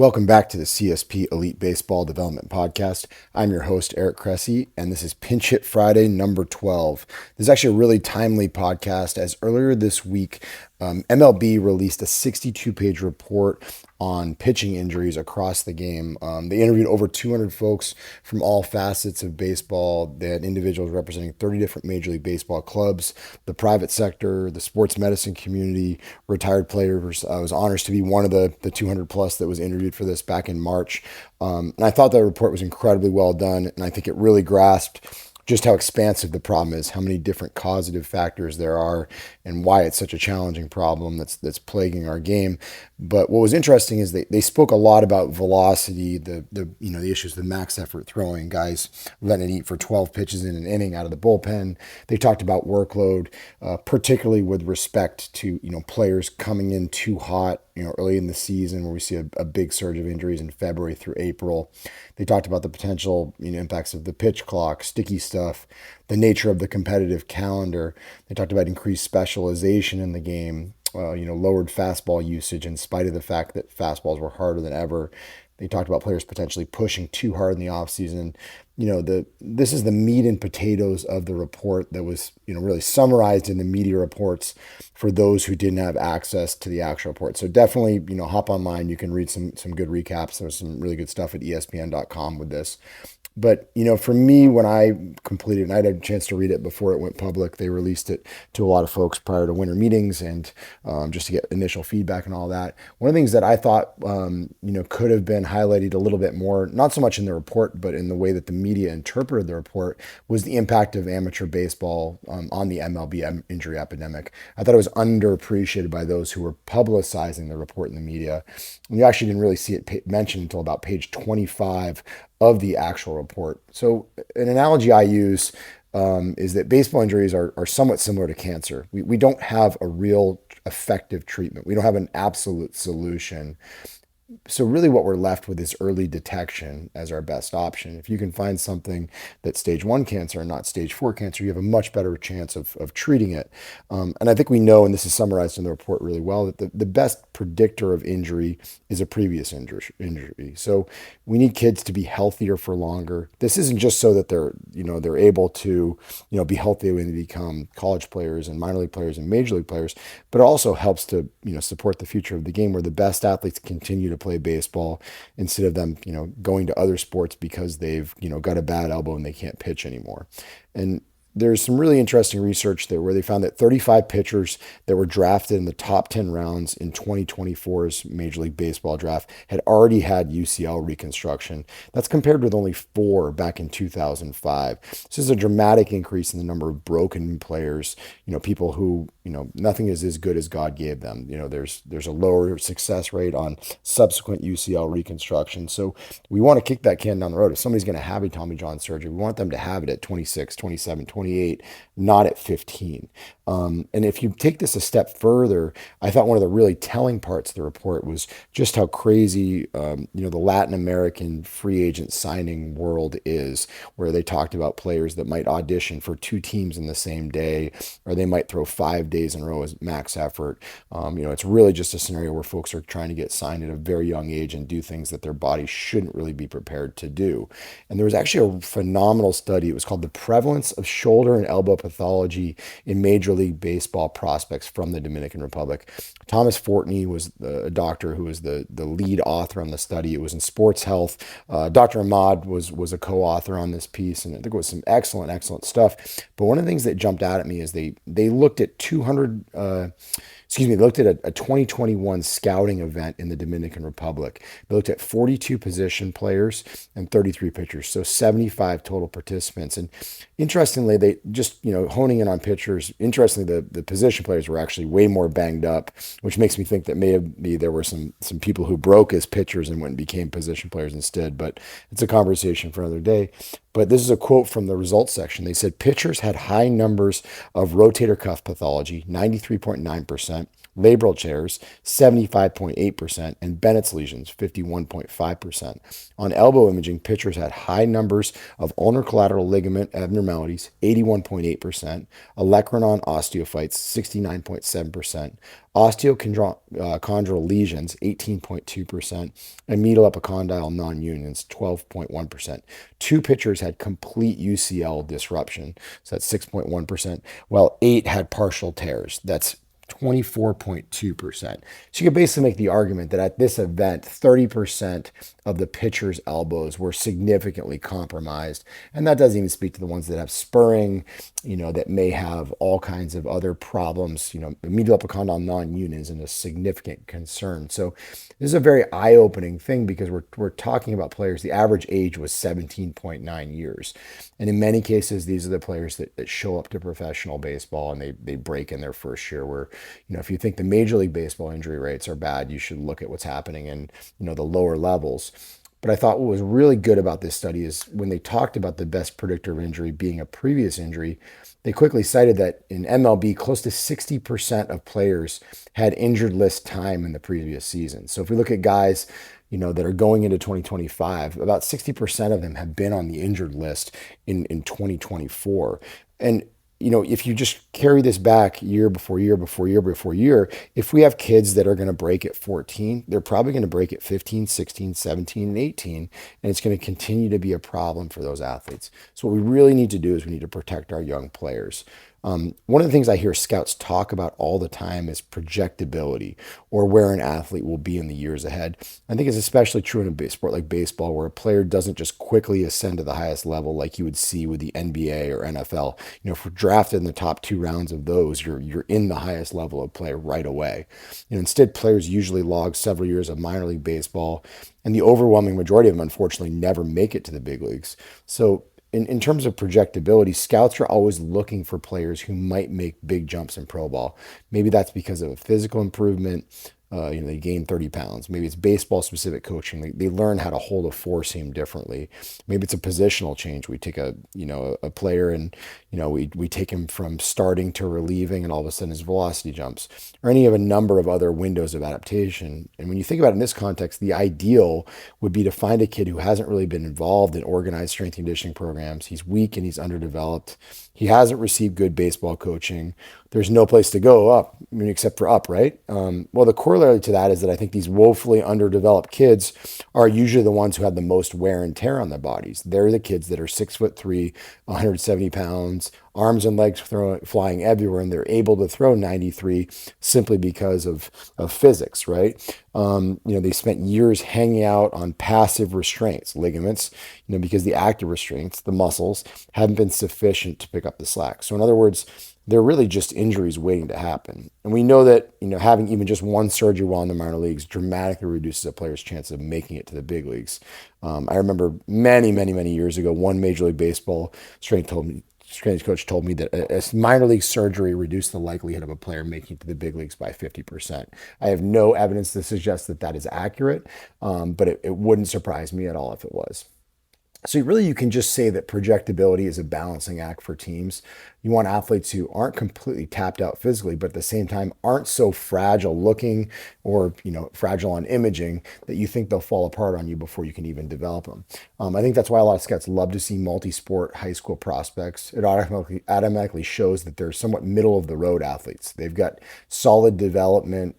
Welcome back to the CSP Elite Baseball Development Podcast. I'm your host, Eric Cressey, and this is Pinch Hit Friday number 12. This is actually a really timely podcast as earlier this week, MLB released a 62-page report on pitching injuries across the game. They interviewed over 200 folks from all facets of baseball. They had individuals representing 30 different Major League Baseball clubs, the private sector, the sports medicine community, retired players. I was honored to be one of the 200 plus that was interviewed for this back in March. And I thought that report was incredibly well done, and I think it really grasped just how expansive the problem is, how many different causative factors there are, and why it's such a challenging problem that's plaguing our game. But what was interesting is they spoke a lot about velocity, the issues, the max effort throwing, guys letting it eat for 12 pitches in an inning out of the bullpen. They talked about workload, particularly with respect to players coming in too hot, early in the season where we see a big surge of injuries in February through April. They talked about the potential impacts of the pitch clock, sticky stuff, the nature of the competitive calendar. They talked about increased specialization in the game, lowered fastball usage in spite of the fact that fastballs were harder than ever. They talked about players potentially pushing too hard in the offseason. This is the meat and potatoes of the report that was, really summarized in the media reports for those who didn't have access to the actual report. So definitely, hop online. You can read some good recaps. There's some really good stuff at ESPN.com with this. But, for me, when I completed, and I had a chance to read it before it went public, they released it to a lot of folks prior to winter meetings and just to get initial feedback and all that. One of the things that I thought, could have been highlighted a little bit more, not so much in the report, but in the way that the media interpreted the report, was the impact of amateur baseball on the MLB injury epidemic. I thought it was underappreciated by those who were publicizing the report in the media. And you actually didn't really see it mentioned until about page 25 of the actual report. So an analogy I use is that baseball injuries are somewhat similar to cancer. We don't have a real effective treatment. We don't have an absolute solution. So really what we're left with is early detection as our best option. If you can find something that's stage 1 cancer and not stage 4 cancer, you have a much better chance of treating it. And I think we know, and this is summarized in the report really well, that the best predictor of injury is a previous injury. So we need kids to be healthier for longer. This isn't just so that they're able to, be healthy when they become college players and minor league players and major league players, but it also helps to, support the future of the game where the best athletes continue to play baseball instead of them, going to other sports because they've, got a bad elbow and they can't pitch anymore. And there's some really interesting research there where they found that 35 pitchers that were drafted in the top 10 rounds in 2024's Major League Baseball draft had already had UCL reconstruction. That's compared with only 4 back in 2005. This is a dramatic increase in the number of broken players, people who, nothing is as good as God gave them. There's a lower success rate on subsequent UCL reconstruction. So we want to kick that can down the road. If somebody's going to have a Tommy John surgery, we want them to have it at 26, 27, 28, not at 15. And if you take this a step further, I thought one of the really telling parts of the report was just how crazy, the Latin American free agent signing world is, where they talked about players that might audition for 2 teams in the same day, or they might throw 5 days in a row as max effort. It's really just a scenario where folks are trying to get signed at a very young age and do things that their body shouldn't really be prepared to do. And there was actually a phenomenal study. It was called The Prevalence of Shoulder and Elbow Pathology in Major League Baseball Prospects from the Dominican Republic. Thomas Fortney was a doctor who was the lead author on the study. It was in Sports Health. Dr. Ahmad was a co-author on this piece, and I think it was some excellent stuff. But one of the things that jumped out at me is they looked at they looked at a 2021 scouting event in the Dominican Republic. They looked at 42 position players and 33 pitchers, so 75 total participants. And interestingly, they just, honing in on pitchers, interestingly, the position players were actually way more banged up, which makes me think that maybe there were some people who broke as pitchers and went and became position players instead. But it's a conversation for another day. But this is a quote from the results section. They said pitchers had high numbers of rotator cuff pathology, 93.9%, labral tears, 75.8%, and Bennett's lesions, 51.5%. On elbow imaging, pitchers had high numbers of ulnar collateral ligament abnormalities, 81.8%, olecranon osteophytes, 69.7%, osteochondral lesions, 18.2%, and medial epicondyle non-unions, 12.1%. Two pitchers had complete UCL disruption, so that's 6.1%, while eight had partial tears. That's 24.2%. So you could basically make the argument that at this event, 30% of the pitcher's elbows were significantly compromised. And that doesn't even speak to the ones that have spurring, that may have all kinds of other problems. Medial epicondyle non-union is a significant concern. So this is a very eye-opening thing because we're talking about players. The average age was 17.9 years. And in many cases, these are the players that show up to professional baseball and they break in their first year where, if you think the Major League Baseball injury rates are bad, you should look at what's happening in, the lower levels. But I thought what was really good about this study is when they talked about the best predictor of injury being a previous injury, they quickly cited that in MLB, close to 60% of players had injured list time in the previous season. So if we look at guys, that are going into 2025, about 60% of them have been on the injured list in 2024. And if you just carry this back year before year before year before year, if we have kids that are going to break at 14, they're probably going to break at 15, 16, 17, and 18, and it's going to continue to be a problem for those athletes. So what we really need to do is we need to protect our young players. One of the things I hear scouts talk about all the time is projectability, or where an athlete will be in the years ahead. I think it's especially true in a sport like baseball, where a player doesn't just quickly ascend to the highest level like you would see with the NBA or NFL. If we're drafted in the top two rounds of those, you're in the highest level of play right away. Instead, players usually log several years of minor league baseball, and the overwhelming majority of them, unfortunately, never make it to the big leagues. So in terms of projectability, scouts are always looking for players who might make big jumps in pro ball. Maybe that's because of a physical improvement. They gain 30 pounds. Maybe it's baseball specific coaching. They learn how to hold a four seam differently. Maybe it's a positional change. We take a player and, we take him from starting to relieving and all of a sudden his velocity jumps, or any of a number of other windows of adaptation. And when you think about it in this context, the ideal would be to find a kid who hasn't really been involved in organized strength and conditioning programs. He's weak and he's underdeveloped. He hasn't received good baseball coaching. There's no place to go up, except for up, right? Well, the corollary to that is that I think these woefully underdeveloped kids are usually the ones who have the most wear and tear on their bodies. They're the kids that are 6'3", 170 pounds, arms and legs flying everywhere, and they're able to throw 93 simply because of physics, right? They spent years hanging out on passive restraints, ligaments, because the active restraints, the muscles, haven't been sufficient to pick up the slack. So in other words, they're really just injuries waiting to happen. And we know that, having even just one surgery while in the minor leagues dramatically reduces a player's chance of making it to the big leagues. I remember many, many, many years ago, one Major League Baseball strength coach told me that a minor league surgery reduced the likelihood of a player making it to the big leagues by 50%. I have no evidence to suggest that is accurate, but it wouldn't surprise me at all if it was. So you can just say that projectability is a balancing act for teams. You want athletes who aren't completely tapped out physically, but at the same time aren't so fragile looking or, fragile on imaging that you think they'll fall apart on you before you can even develop them. I think that's why a lot of scouts love to see multi-sport high school prospects. It automatically shows that they're somewhat middle of the road athletes. They've got solid development,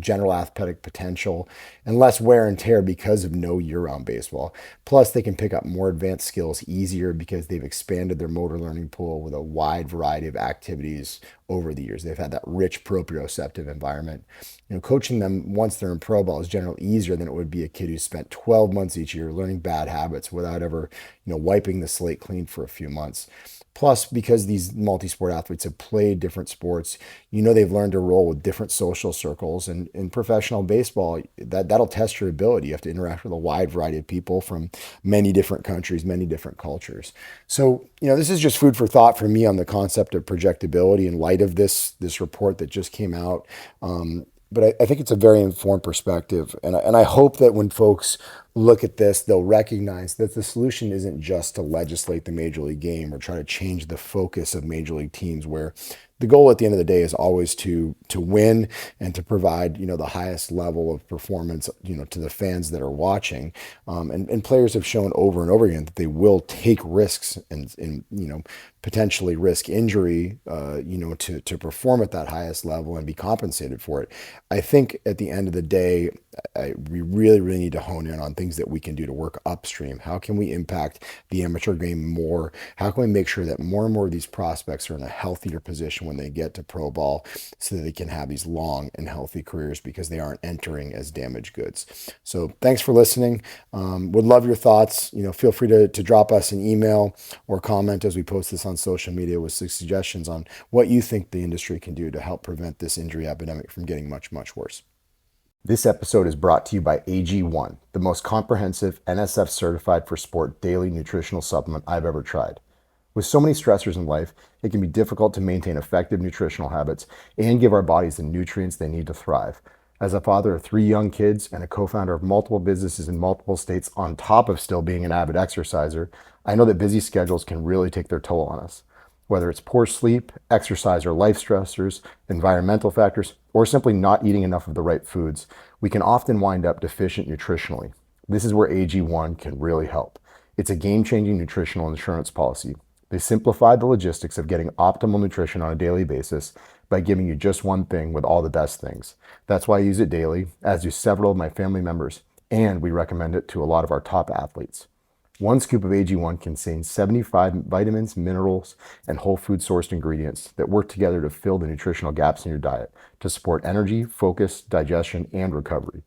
general athletic potential, and less wear and tear because of no year-round baseball. Plus, they can pick up more advanced skills easier because they've expanded their motor learning pool with a wide variety of activities over the years. They've had that rich proprioceptive environment. Coaching them once they're in pro ball is generally easier than it would be a kid who spent 12 months each year learning bad habits without ever, wiping the slate clean for a few months. Plus, because these multi-sport athletes have played different sports, they've learned to roll with different social circles. And in professional baseball, that'll test your ability. You have to interact with a wide variety of people from many different countries, many different cultures. So, this is just food for thought for me on the concept of projectability in light of this report that just came out. But I think it's a very informed perspective. And I hope that when folks look at this, they'll recognize that the solution isn't just to legislate the major league game or try to change the focus of major league teams, where the goal at the end of the day is always to win and to provide, the highest level of performance, to the fans that are watching. And players have shown over and over again that they will take risks and potentially risk injury, to perform at that highest level and be compensated for it. I think at the end of the day, we really, really need to hone in on things that we can do to work upstream. How can we impact the amateur game more? How can we make sure that more and more of these prospects are in a healthier position when they get to pro ball so that they can have these long and healthy careers because they aren't entering as damaged goods? So thanks for listening. Would love your thoughts. Feel free to drop us an email or comment as we post this on social media with suggestions on what you think the industry can do to help prevent this injury epidemic from getting much, much worse. This episode is brought to you by AG1, the most comprehensive NSF certified for sport daily nutritional supplement I've ever tried. With so many stressors in life, it can be difficult to maintain effective nutritional habits and give our bodies the nutrients they need to thrive. As a father of 3 young kids and a co-founder of multiple businesses in multiple states on top of still being an avid exerciser, I know that busy schedules can really take their toll on us. Whether it's poor sleep, exercise or life stressors, environmental factors, or simply not eating enough of the right foods, we can often wind up deficient nutritionally. This is where AG1 can really help. It's a game-changing nutritional insurance policy. They simplify the logistics of getting optimal nutrition on a daily basis by giving you just one thing with all the best things. That's why I use it daily, as do several of my family members, and we recommend it to a lot of our top athletes. One scoop of AG1 contains 75 vitamins, minerals, and whole food sourced ingredients that work together to fill the nutritional gaps in your diet to support energy, focus, digestion, and recovery.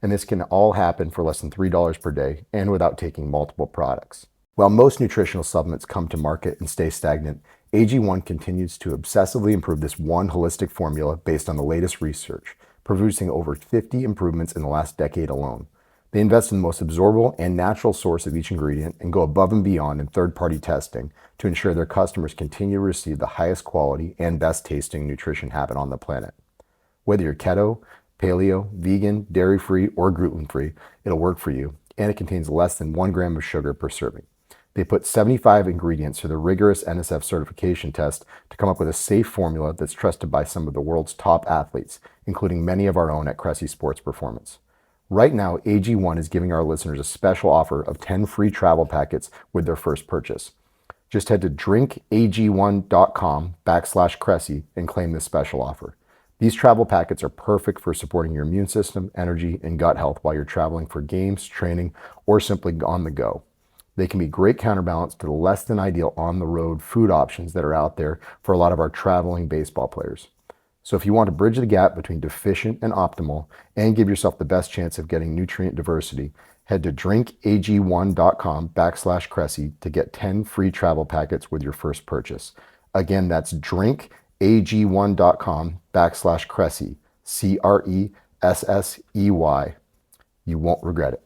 And this can all happen for less than $3 per day and without taking multiple products. While most nutritional supplements come to market and stay stagnant, AG1 continues to obsessively improve this one holistic formula based on the latest research, producing over 50 improvements in the last decade alone. They invest in the most absorbable and natural source of each ingredient and go above and beyond in third-party testing to ensure their customers continue to receive the highest quality and best tasting nutrition habit on the planet. Whether you're keto, paleo, vegan, dairy-free, or gluten-free, it'll work for you, and it contains less than 1 gram of sugar per serving. They put 75 ingredients through the rigorous NSF certification test to come up with a safe formula that's trusted by some of the world's top athletes, including many of our own at Cressey Sports Performance. Right now, AG1 is giving our listeners a special offer of 10 free travel packets with their first purchase. Just head to drinkag1.com/Cressey and claim this special offer. These travel packets are perfect for supporting your immune system, energy, and gut health while you're traveling for games, training, or simply on the go. They can be great counterbalance to the less than ideal on-the-road food options that are out there for a lot of our traveling baseball players. So if you want to bridge the gap between deficient and optimal and give yourself the best chance of getting nutrient diversity, head to drinkag1.com/Cressey to get 10 free travel packets with your first purchase. Again, that's drinkag1.com/Cressey, Cressey. You won't regret it.